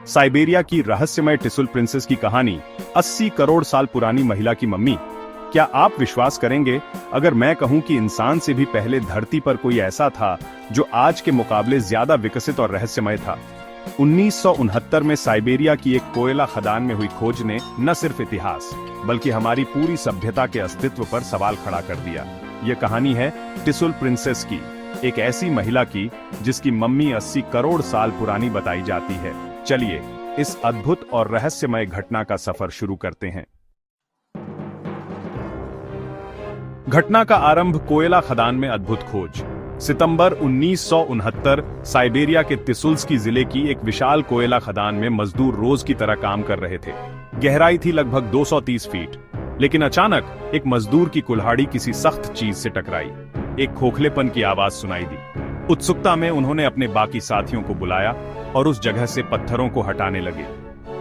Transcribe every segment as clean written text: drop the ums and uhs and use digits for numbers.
Siberia की रहस्यमय टिसुल princess की कहानी, 80 करोड़ साल पुरानी महिला की मम्मी। क्या आप विश्वास करेंगे अगर मैं कहूं कि इंसान से भी पहले धरती पर कोई ऐसा था जो आज के मुकाबले ज्यादा विकसित और रहस्यमय था। 1969 में साइबेरिया की एक कोयला खदान में हुई खोज ने न सिर्फ इतिहास बल्कि हमारी पूरी सभ्यता के अस्तित्व पर सवाल खड़ा कर दिया। यह कहानी है टिसुल प्रिंसेस की, एक ऐसी महिला की जिसकी मम्मी 80 करोड़ साल पुरानी बताई जाती है। चलिए इस अद्भुत और रहस्यमय घटना का सफर शुरू करते हैं। घटना का आरंभ कोयला खदान में अद्भुत खोज। सितंबर 1969 साइबेरिया के तिसुल्स्की जिले की एक विशाल कोयला खदान में मजदूर रोज की तरह काम कर रहे थे। गहराई थी लगभग 230 फीट, लेकिन अचानक एक मजदूर की कुल्हाड़ी किसी सख्त चीज से टकराई। एक खोखलेपन की आवाज सुनाई दी। उत्सुकता में उन्होंने अपने बाकी साथियों को बुलाया और उस जगह से पत्थरों को हटाने लगे।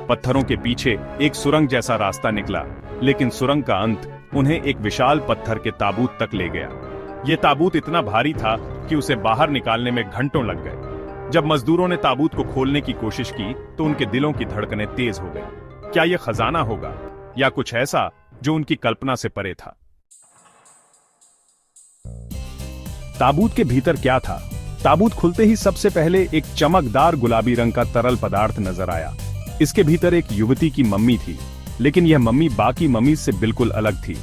पत्थरों के पीछे एक सुरंग जैसा रास्ता निकला, लेकिन सुरंग का अंत उन्हें एक विशाल पत्थर के ताबूत तक ले गया। यह ताबूत इतना भारी था कि उसे बाहर निकालने में घंटों लग गए। जब मजदूरों ने ताबूत को खोलने की कोशिश की तो उनके दिलों की धड़कनें तेज हो गई। क्या यह खजाना होगा या कुछ ऐसा जो उनकी कल्पना से परे था? ताबूत के भीतर क्या था? ताबूत खुलते ही सबसे पहले एक चमकदार गुलाबी रंग का तरल पदार्थ नजर आया। इसके भीतर एक युवती की मम्मी थी, लेकिन यह मम्मी बाकी मम्मीज से बिल्कुल अलग थी।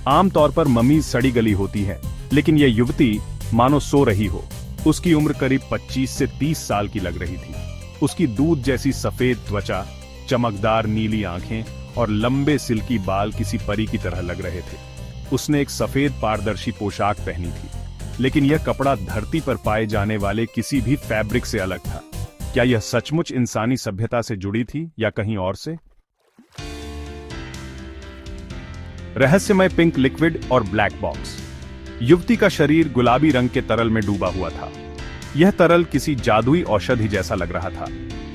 आमतौर पर मम्मीज सड़ी गली होती हैं, लेकिन यह युवती मानो सो रही हो। उसकी उम्र करीब 25 से 30 साल की लग रही थी। उसकी दूध जैसी सफेद त्वचा, चमकदार नीली आंखें और लंबे सिल्की बाल किसी परी की तरह लग रहे थे। उसने एक सफेद पारदर्शी पोशाक पहनी थी, लेकिन यह कपड़ा धरती पर पाए जाने वाले किसी भी फैब्रिक से अलग था। क्या यह सचमुच इंसानी सभ्यता से जुड़ी थी या कहीं और से? रहस्यमय पिंक लिक्विड और ब्लैक बॉक्स। युवती का शरीर गुलाबी रंग के तरल में डूबा हुआ था। यह तरल किसी जादुई औषधि जैसा लग रहा था,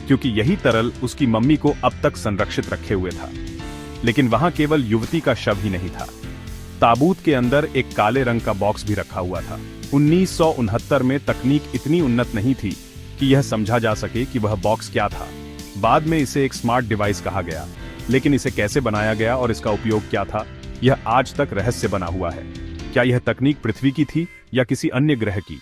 क्योंकि यही तरल उसकी मम्मी को अब तक संरक्षित रखे हुए था। लेकिन वहां केवल युवती का शव ही नहीं था। ताबूत के अंदर एक काले रंग का बॉक्स भी रखा हुआ था। 1969 में तकनीक इतनी उन्नत नहीं थी कि यह समझा जा सके कि वह बॉक्स क्या था। बाद में इसे एक स्मार्ट डिवाइस कहा गया, लेकिन इसे कैसे बनाया गया और इसका उपयोग क्या था, यह आज तक रहस्य बना हुआ है। क्या यह तकनीक पृथ्वी की थी या किसी अन्य ग्रह की?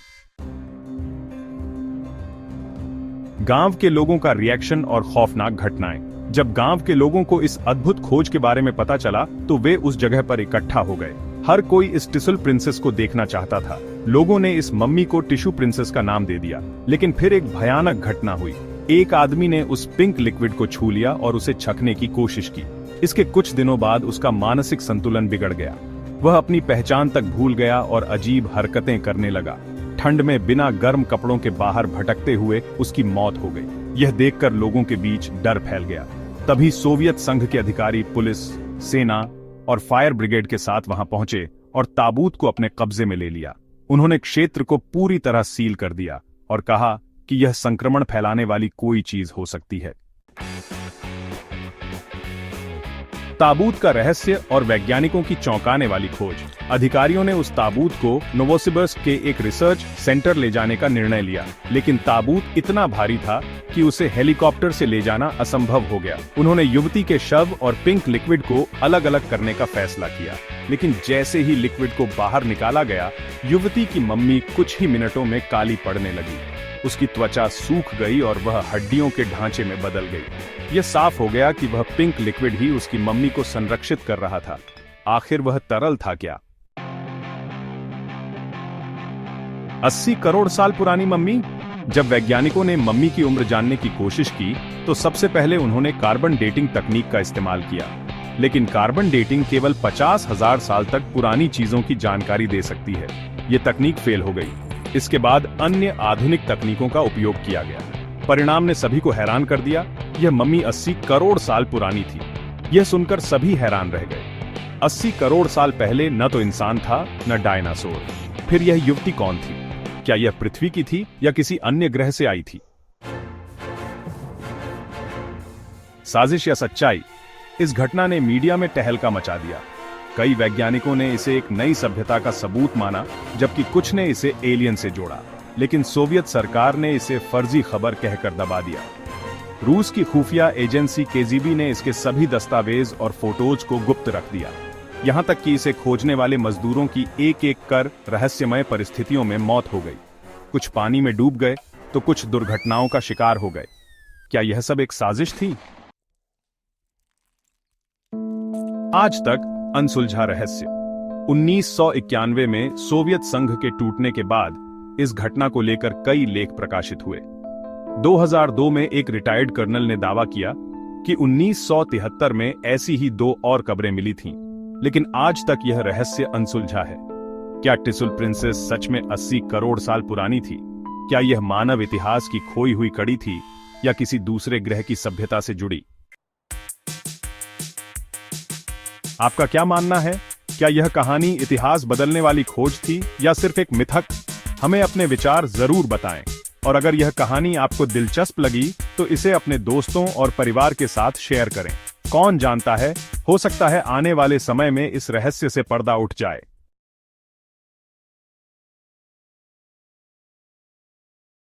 गांव के लोगों का रिएक्शन और खौफनाक घटनाएं। जब गांव के लोगों को इस अद्भुत खोज के बारे में पता चला तो वे उस जगह पर इकट्ठा हो गए। हर कोई इस टिसुल प्रिंसेस को देखना चाहता था। लोगों ने इस मम्मी को टिश्यू प्रिंसेस का नाम दे दिया। लेकिन फिर एक भयानक घटना हुई। एक आदमी ने उस पिंक लिक्विड को छू लिया और उसे छकने की कोशिश की। इसके कुछ दिनों बाद उसका मानसिक संतुलन बिगड़ गया। वह अपनी पहचान तक भूल गया और अजीब हरकतें करने लगा। ठंड में बिना गर्म कपड़ों के बाहर भटकते हुए उसकी मौत हो गई। यह देखकर लोगों के बीच डर फैल गया। तभी सोवियत संघ के अधिकारी पुलिस, सेना और फायर ब्रिगेड के साथ वहां पहुंचे और ताबूत को अपने कब्जे में ले लिया। उन्होंने क्षेत्र को पूरी तरह सील कर दिया और कहा कि यह संक्रमण फैलाने वाली कोई चीज हो सकती है। ताबूत का रहस्य और वैज्ञानिकों की चौंकाने वाली खोज। अधिकारियों ने उस ताबूत को नोवोसिबिर्स्क के एक रिसर्च सेंटर ले जाने का निर्णय लिया, लेकिन ताबूत इतना भारी था कि उसे हेलीकॉप्टर से ले जाना असंभव हो गया। उन्होंने युवती के शव और पिंक लिक्विड को अलग अलग करने का फैसला किया, लेकिन जैसे ही लिक्विड को बाहर निकाला गया, युवती की मम्मी कुछ ही मिनटों में काली पड़ने लगी। उसकी त्वचा सूख गई और वह हड्डियों के ढांचे में बदल गई। यह साफ हो गया कि वह पिंक लिक्विड ही उसकी मम्मी को संरक्षित कर रहा था। आखिर वह तरल था क्या? 80 करोड़ साल पुरानी मम्मी। जब वैज्ञानिकों ने मम्मी की उम्र जानने की कोशिश की तो सबसे पहले उन्होंने कार्बन डेटिंग तकनीक का इस्तेमाल किया। लेकिन कार्बन डेटिंग केवल 50,000 साल तक पुरानी चीजों की जानकारी दे सकती है। यह तकनीक फेल हो गई। इसके बाद अन्य आधुनिक तकनीकों का उपयोग किया गया। परिणाम ने सभी को हैरान कर दिया। यह मम्मी 80 करोड़ साल पुरानी थी। यह सुनकर सभी हैरान रह गए। 80 करोड़ साल पहले न तो इंसान था न डायनासोर। फिर यह युवती कौन थी? क्या यह पृथ्वी की थी या किसी अन्य ग्रह से आई थी? साजिश या सच्चाई? इस घटना ने मीडिया में तहलका मचा दिया। कई वैज्ञानिकों ने इसे एक नई सभ्यता का सबूत माना, जबकि कुछ ने इसे एलियन से जोड़ा। लेकिन सोवियत सरकार ने इसे फर्जी खबर कहकर दबा दिया। रूस की खुफिया एजेंसी केजीबी ने इसके सभी दस्तावेज और फोटोज को गुप्त रख दिया, यहां तक कि इसे खोजने वाले मजदूरों की एक एक कर रहस्यमय परिस्थितियों में मौत हो गई। कुछ पानी में डूब गए तो कुछ दुर्घटनाओं का शिकार हो गए। क्या यह सब एक साजिश थी? आज तक अनसुलझा रहस्य। 1991 में सोवियत संघ के टूटने के बाद इस घटना को लेकर कई लेख प्रकाशित हुए। 2002 में एक रिटायर्ड कर्नल ने दावा किया कि 1973 में ऐसी ही 2 और कब्रें मिली थीं, लेकिन आज तक यह रहस्य अनसुलझा है। क्या टिसुल प्रिंसेस सच में 80 करोड़ साल पुरानी थी? क्या यह मानव इतिहास की खोई हुई कड़ी थी या किसी दूसरे ग्रह की सभ्यता से जुड़ी? आपका क्या मानना है? क्या यह कहानी इतिहास बदलने वाली खोज थी या सिर्फ एक मिथक? हमें अपने विचार जरूर बताएं। और अगर यह कहानी आपको दिलचस्प लगी तो इसे अपने दोस्तों और परिवार के साथ शेयर करें। कौन जानता है, हो सकता है आने वाले समय में इस रहस्य से पर्दा उठ जाए।